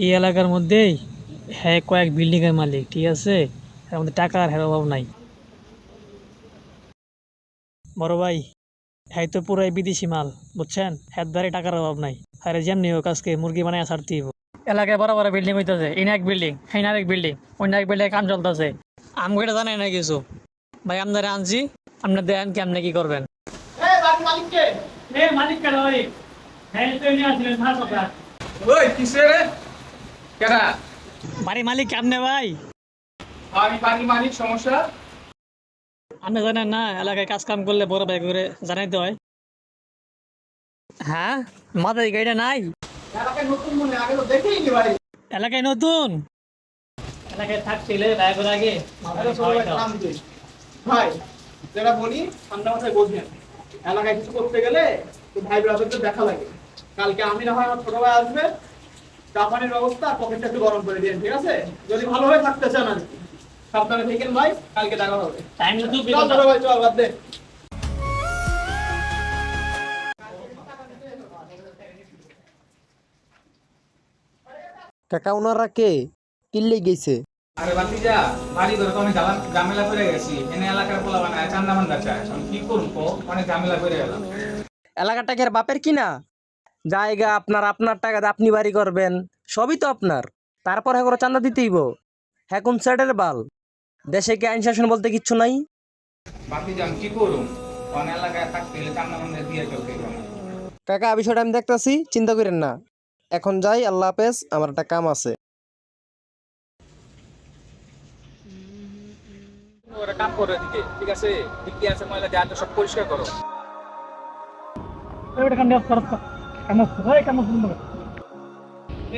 এই এলাকার মধ্যেই হ্যাঁ কয়েক বিল্ডিং এর মালিক, ঠিক আছে। এর মধ্যে টাকার হ্যাঁ অভাব নাই। বড় ভাই, হ্যাঁ তো পুরাই বিদেশি মাল, বুঝছেন। হ্যাঁ দ্বারে টাকার অভাব নাই। আরে যেমনি হোক আজকে মুরগি বানায় ছাড়তে হইব। এলাকায় বড় বড় বিল্ডিং হইতেছে, ইন এক বিল্ডিং হ্যাঁ আরেক বিল্ডিং, অন্য এক বিল্ডিং কাম চলতেছে। আমগুলো জানাই না কিছু। ভাই আপনারা আনছি, আপনার দেন কি আপনি কি করবেন। মালিক কেন ভাই? হ্যাঁ তো নিয়ে আসলেন ভালো কথা। ওই কিসে রে? কেডা? বাড়ি মালিক কেমনে ভাই? আমি পানি মালিক, সমস্যা? আপনি জানেন না এলাকায় কাজ কাম করলে বড় ভাই করে জানাইতে হয়। হ্যাঁ, মাথায় গাড়িটা নাই। এলাকায় নতুন মনে আগে তো দেখেইনি ভাই। এলাকায় নতুন, এলাকায় থাকছিলে ভাই করে আগে আরে সবাই কাম দিই। ভাই, যেটা বলি ঠান্ডা মাথায় বোঝেন। এলাকায় কিছু করতে গেলে তো ভাই ব্রাদারদের দেখা লাগে। কালকে আমি না হয় আমার ছোট ভাই আসবে, জাপানের ব্যবস্থা পকেটটা একটু গরম করে দিন, ঠিক আছে? যদি ভালোভাবে থাকতে চান আর কি। সাবধানে থাকেন ভাই, কালকে দেখা হবে। টাইম তো চল ছোট ভাই, চল বাদ দে। কাকা ওনারা কে কিল্লে গেছে? আরে বাতিজা, বাড়ি ধরে তো অনেক ঝামেলা করে গেছি। এনে এলাকার পোলা বানায় চান্দা মান্দা চায়। আমি কি করবো? অনেক ঝামেলা করে গেলাম। এলাকাটা কি আর বাপের কিনা? জায়গা আপনার, আপনার টাকাতে আপনি বাড়ি করবেন, সবই তো আপনার। তারপর হ্যাঁ করে চান্দা দিতেইব। হ্যাঁ কোন সাইডের বাল? দেশে কি আইন শাসন বলতে কিচ্ছু নাই? বাতিজা, আমি কি করুম? অনেক এলাকায় থাকতে হলে চান্দা মান্দা দিয়ে চলতে হবে। কাকা বিষয়টা আমি দেখতাছি, চিন্তা করেন না। এখন যাই, আল্লাহ হাফেজ, আমার একটা কাম আছে। ওরা কাম করে দিকে, ঠিক আছে? দিকে আছে ময়লা দিয়ে সব পরিষ্কার করো।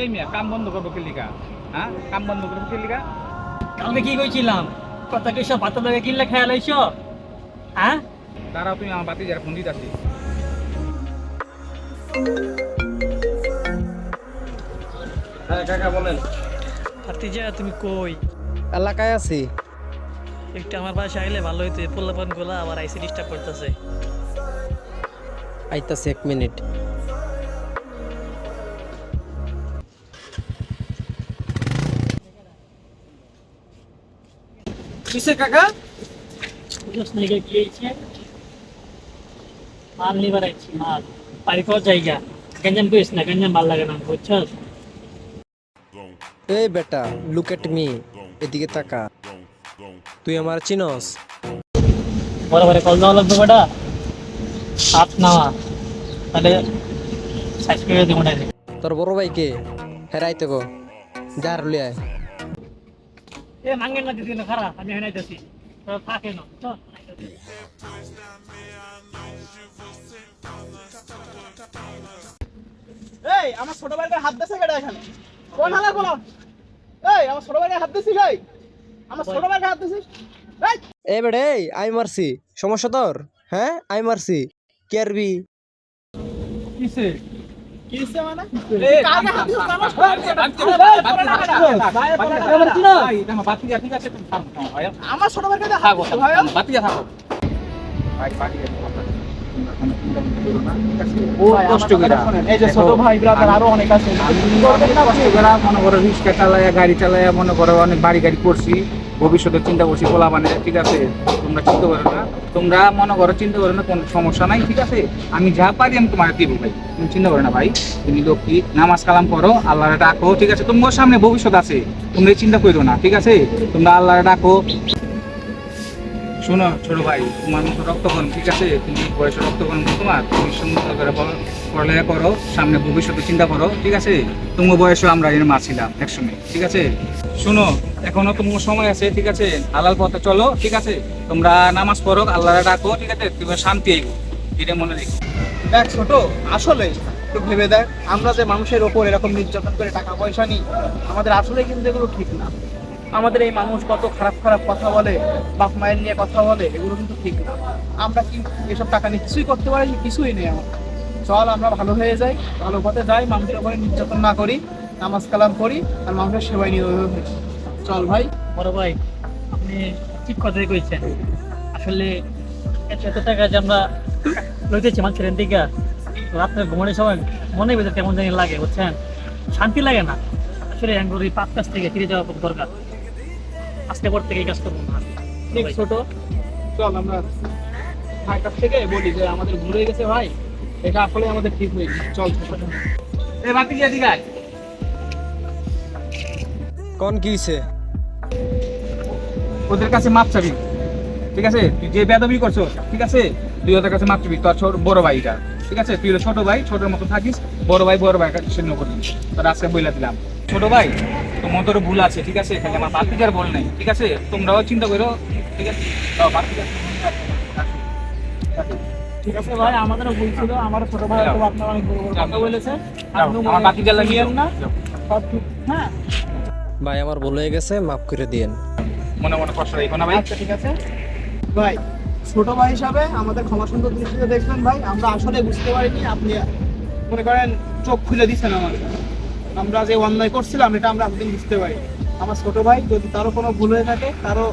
এই মিয়া, কাম বন্ধ করবো কি লিগা? হ্যাঁ, কাম বন্ধ করবো কি লিগা? কালকে কি কইছিলাম? কথা কি সব ভাত লাগে কিনলে খেয়াল আইছো? হ্যাঁ, দাঁড়াও, তুমি আমার বাতিজার ফোন দিতাছি। হ্যাঁ কাকা বলেন। ভাতিজা তুমি কই? এলাকায় আছি। একটু আমার বাসায় আইলে ভালো হইতো। পোলাপান গুলা আবার আইসি ডিস্টার্ব করতেছে। আইতাছি 1 মিনিট। কিসে কাকা? বুঝছ না কি হইছে? মাল নিবার আইছি, মাল বাড়ি কর জায়গা। গঞ্জাম কইস না, গঞ্জাম ভাল লাগে না, বুঝছস? এই বেটা, লুক এট মি, এদিকে তাকা। তুই আমার চিনস? বড় বড় কল দেওয়া লাগবে বেটা। হাত নামা, তাহলে সাইজ করে দিব না। তোর বড় ভাই কে? হেরাইতে গো, যার লিয়ে আয়। এ মাঙ্গেন না দিদি না, খারাপ আমি হেনাইতেছি। তোরা থাকে না তো। এই আমার ছোট ভাইয়ের হাত দিছে কেডা এখানে? কোন হালা বলো? এই আমার ছোট ভাইয়ের হাত দিছিস এই? আমার ছোট ভাইয়ের হাত দিছিস? এই এ বেড়ে, এই আই মারছি, সমস্যা তোর? হ্যাঁ আই মারছি, কে আরবি? কিসে? কিসে মানে? এই কাকে হাত দিছিস আমার? বাতিজা, ঠিক আছে? তুমি থামো, থামো, ভাইয়া। আমার ছোট ভাইয়ের কাছে হাত দিছিস ভাইয়া? বাতিজা থাকো। ভাই, বাতিজা থাকো। ও কষ্ট করে এই যে ছোট ভাই ব্রাদার আরো অনেক আছে। মনে করো রিক্সা চালায়া, গাড়ি চালায়া, মনে করো অনেক বাড়ি গাড়ি করছি। ভবিষ্যতের চিন্তা করছি পোলা মানে, ঠিক আছে? তোমরা চিন্তা করো না, তোমরা মনে করো চিন্তা করো না, কোনো সমস্যা নাই, ঠিক আছে? আমি যা পারি আমি তোমার দিব ভাই, তুমি চিন্তা করো না ভাই। তুমি লক্ষ্মী, নামাজ কালাম করো, আল্লাহরে ডাকো, ঠিক আছে? তোমার সামনে ভবিষ্যৎ আছে, তোমরা চিন্তা করো না, ঠিক আছে? তোমরা আল্লাহরে ডাকো। শোনো ছোট ভাই, তোমার মতো রক্তকণ, ঠিক আছে? তুমি বয়সে রক্তকণ তোমার, তুমি সুন্দর করে পড়ালেখা করো, সামনে ভবিষ্যতে চিন্তা করো, ঠিক আছে? তোমার বয়সে আমরা এর মা ছিলাম একসময়, ঠিক আছে? শোনো, এখনো তোমার সময় আছে, ঠিক আছে? হালাল পথে চলো, ঠিক আছে? তোমরা নামাজ পড়ো, আল্লাহরে ডাকো, ঠিক আছে? তুমি শান্তি আইবো, এটা মনে রেখো। দেখ ছোট, আসলে একটু ভেবে দেখ, আমরা যে মানুষের ওপর এরকম নির্যাতন করে টাকা পয়সা নিই, আমাদের আসলে কিন্তু এগুলো ঠিক না। আমাদের এই মানুষ কত খারাপ খারাপ কথা বলে, বাপ মায়ের নিয়ে কথা বলে, এগুলো কিন্তু ঠিক না। আমরা কি এসব টাকা নিয়ে কিছুই করতে পারি? কিছুই নেই আমার। চল আমরা ভালো হয়ে যাই, ভালো পথে যাই, মানুষের উপরে নির্যাতন না করি, নামাজ কালাম করি আর মানুষের সেবায় নিয়ে চল ভাই। বড় ভাই আপনি ঠিক কথাই কইছেন। আসলে এত টাকা যে আমরা লইতেছি মানুষের দিকে, রাত্রে ঘুমানোর সময় মনের ভিতরে কেমন জানি লাগে, বুঝছেন, শান্তি লাগে না। আসলে এই পাপ কাজ থেকে ফিরে যাওয়া খুব দরকার। আজকে পর থেকে এই কাজ করবো না। ঠিক ছোট, চল আমরা ভাই কাছ থেকে বলি যে আমাদের ভুল হয়ে গেছে ভাই, এটা আসলে আমাদের ঠিক হয়নি। চল ছোট, এ বাতি দিয়ে দিঘায় কোন কি হইছে? ওদের কাছে মাপ চাবি, ঠিক আছে? তুই যে বেদবি করছো, ঠিক আছে, তুই ওদের কাছে মাপ চাবি। তোর বড় ভাইটা, ঠিক আছে, তুই হলো ছোট ভাই, ছোটোর মতো থাকিস। বড় ভাই কাছে সে করবি। তোর আজকে বইলা দিলাম ছোট ভাই, তোমার তোর ভুল আছে, ঠিক আছে, খালি আমার বাতিকার বল নাই, ঠিক আছে? তোমরাও চিন্তা করো, ঠিক আছে? বাতিকার ঠিক আছে ভাই, আমাদেরও ভুল ছিল। আমারও ছোট ভাই হয়তো আপনার অনেক বড় বড় কথা বলেছে। আমার বাতিকার লাগিয়ে না সব ঠিক। হ্যাঁ ভাই আমার ভুল হয়ে গেছে, মাফ করে দিয়েন। মনে মনে কষ্ট রাখো না ভাই। আচ্ছা ঠিক আছে ভাই, ছোট ভাই হিসাবে আমাদের ক্ষমা সুন্দর দৃষ্টিতে দেখবেন ভাই। আমরা আসলে বুঝতে পারিনি, আপনি মনে করেন চোখ খুলে দিচ্ছেন আমাদের। আমরা যে অন্যায় করছিলাম এটা আমরা একদিন বুঝতে পারি। আমার ছোট ভাই যদি তারও কোনো ভুল হয়ে থাকে তারও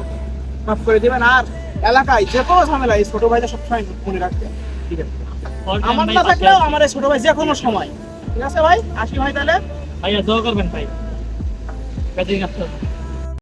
মাফ করে দেবেন। আর এলাকায় যে কোনো ঝামেলা এই ছোট ভাইটা সবসময় মনে রাখবেন, ঠিক আছে? আমার না থাকলেও আমার এই ছোট ভাই যে কোনো সময়, ঠিক আছে ভাই? আসি ভাই তাহলে। ভাইয়া দোয়া করবেন ভাই, কাজে